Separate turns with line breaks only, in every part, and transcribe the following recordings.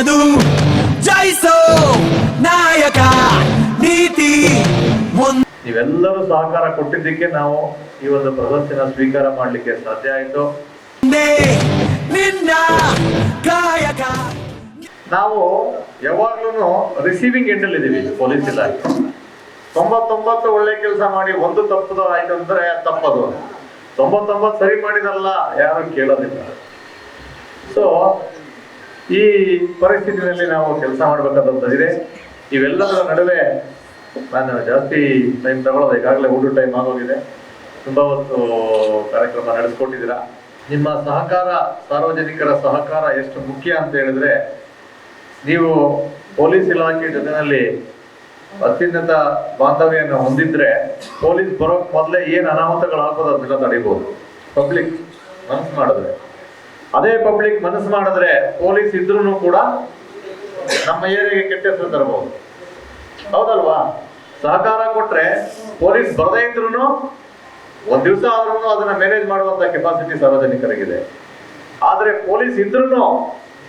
ಅದು ಜಯಿಸೋ ನಾಯಕ ನೀತಿ.
ನೀವೆಲ್ಲರೂ ಸಹಕಾರ ಕೊಟ್ಟಿದ್ದಕ್ಕೆ ನಾವು ಈ ಒಂದು ಪ್ರಶಸ್ತಿನ ಸ್ವೀಕಾರ ಮಾಡಲಿಕ್ಕೆ ಸಾಧ್ಯ ಆಯಿತು.
ನಿನ್ನ ಕಾಯಕ.
ನಾವು ಯಾವಾಗ್ಲೂ ರಿಸೀವಿಂಗ್ ಎಂಡ್ ಅಲ್ಲಿ ಇದೀವಿ. ಪೊಲೀಸ್ ಇಲಾಖೆ 99 ಒಳ್ಳೆ ಕೆಲಸ ಮಾಡಿ ಒಂದು ತಪ್ಪದು ಆಯ್ತು ಅಂದ್ರೆ ತಪ್ಪದು, 99 ಸರಿ ಮಾಡಿದಲ್ಲ ಯಾರು ಕೇಳೋದಿಲ್ಲ. ಸೊ ಈ ಪರಿಸ್ಥಿತಿಯಲ್ಲಿ ನಾವು ಕೆಲಸ ಮಾಡ್ಬೇಕಾದಂತದಿದೆ. ಇವೆಲ್ಲದರ ನಡುವೆ ನಾನು ಜಾಸ್ತಿ ಟೈಮ್ ತಗೊಳ್ಳೋದು, ಈಗಾಗಲೇ ಊಟ ಟೈಮ್ ಆಗೋಗಿದೆ. ತುಂಬಾ ಹೊತ್ತು ಕಾರ್ಯಕ್ರಮ ನಡೆಸ್ಕೊಟ್ಟಿದ್ದೀರಾ. ನಿಮ್ಮ ಸಹಕಾರ, ಸಾರ್ವಜನಿಕರ ಸಹಕಾರ ಎಷ್ಟು ಮುಖ್ಯ ಅಂತ ಹೇಳಿದ್ರೆ, ನೀವು ಪೊಲೀಸ್ ಇಲಾಖೆ ಜೊತೆಯಲ್ಲಿ ಅತ್ಯುನ್ನತ ಬಾಂಧವ್ಯವನ್ನು ಹೊಂದಿದ್ರೆ ಪೊಲೀಸ್ ಬರೋಕ್ ಮೊದಲೇ ಏನು ಅನಾಹುತಗಳಾಗ್ಬೋದು ಅದನ್ನೆಲ್ಲ ತಡಿಬಹುದು, ಪಬ್ಲಿಕ್ ಮನಸ್ಸು ಮಾಡಿದ್ರೆ. ಅದೇ ಪಬ್ಲಿಕ್ ಮನಸ್ಸು ಮಾಡಿದ್ರೆ ಪೊಲೀಸ್ ಇದ್ರೂ ಕೂಡ ನಮ್ಮ ಏರಿಯಾಗೆ ಕೆಟ್ಟ ಹೆಸರು ತರಬಹುದು. ಹೌದಲ್ವಾ? ಸಹಕಾರ ಕೊಟ್ರೆ ಪೊಲೀಸ್ ಬರದೇ ಇದ್ರು ಒಂದ್ ದಿವಸ ಆದ್ರೂ ಅದನ್ನ ಮ್ಯಾನೇಜ್ ಮಾಡುವಂತ ಕೆಪಾಸಿಟಿ ಸಾರ್ವಜನಿಕರಿಗಿದೆ. ಆದ್ರೆ ಪೊಲೀಸ್ ಇದ್ರೂ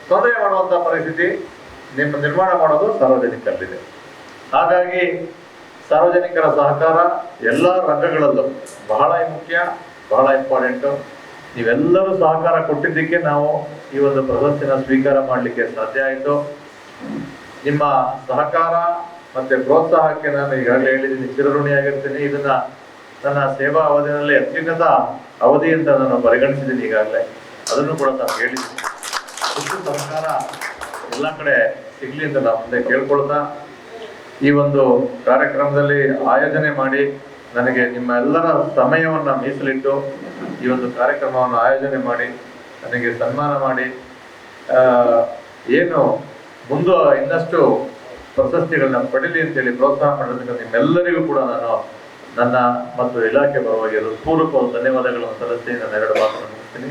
ತೊಂದರೆ ಮಾಡುವಂತ ಪರಿಸ್ಥಿತಿ ನಿರ್ಮಾಣ ಮಾಡೋದು ಸಾರ್ವಜನಿಕರಿದೆ. ಹಾಗಾಗಿ ಸಾರ್ವಜನಿಕರ ಸಹಕಾರ ಎಲ್ಲ ರಂಗಗಳಲ್ಲೂ ಬಹಳ ಮುಖ್ಯ, ಬಹಳ ಇಂಪಾರ್ಟೆಂಟು. ನೀವೆಲ್ಲರೂ ಸಹಕಾರ ಕೊಟ್ಟಿದ್ದಕ್ಕೆ ನಾವು ಈ ಒಂದು ಪ್ರಶಸ್ತಿನ ಸ್ವೀಕಾರ ಮಾಡಲಿಕ್ಕೆ ಸಾಧ್ಯ ಆಯಿತು. ನಿಮ್ಮ ಸಹಕಾರ ಮತ್ತೆ ಪ್ರೋತ್ಸಾಹಕ್ಕೆ ನಾನು ಈಗಾಗಲೇ ಹೇಳಿದ್ದೀನಿ, ಚಿರಋಣಿಯಾಗಿರ್ತೀನಿ. ಇದನ್ನ ನನ್ನ ಸೇವಾ ಅವಧಿಯಲ್ಲಿ ಅತ್ಯುನ್ನತ ಅವಧಿ ಅಂತ ನಾನು ಪರಿಗಣಿಸಿದ್ದೀನಿ ಈಗಾಗಲೇ. ಅದನ್ನು ಕೂಡ ನಾನು ಹೇಳಿದ್ದೀನಿ. ಇಷ್ಟು ಸಹಕಾರ ಎಲ್ಲ ಕಡೆ ಸಿಗ್ಲಿ ಅಂತ ನಾವು ಮುಂದೆ ಕೇಳ್ಕೊಳ್ತಾ, ಈ ಒಂದು ಕಾರ್ಯಕ್ರಮದಲ್ಲಿ ಆಯೋಜನೆ ಮಾಡಿ ನನಗೆ ನಿಮ್ಮ ಎಲ್ಲರ ಸಮಯವನ್ನ ಮೀಸಲಿಟ್ಟು ಈ ಒಂದು ಕಾರ್ಯಕ್ರಮವನ್ನು ಆಯೋಜನೆ ಮಾಡಿ ನನಗೆ ಸನ್ಮಾನ ಮಾಡಿ ಏನು ಮುಂದೆ ಇನ್ನಷ್ಟು ಪ್ರಶಸ್ತಿಗಳನ್ನ ಪಡೀಲಿ ಅಂತೇಳಿ ಪ್ರೋತ್ಸಾಹ ಮಾಡೋದಕ್ಕೆ ನಿಮ್ಮೆಲ್ಲರಿಗೂ ಕೂಡ ನಾನು ನನ್ನ ಮತ್ತು ಇಲಾಖೆ ಪರವಾಗಿ ಹೃತ್ಪೂರ್ವಕ ಧನ್ಯವಾದಗಳನ್ನು ಸಲ್ಲಿಸಿ ನನ್ನ 2 ಮಾತುಗಳನ್ನು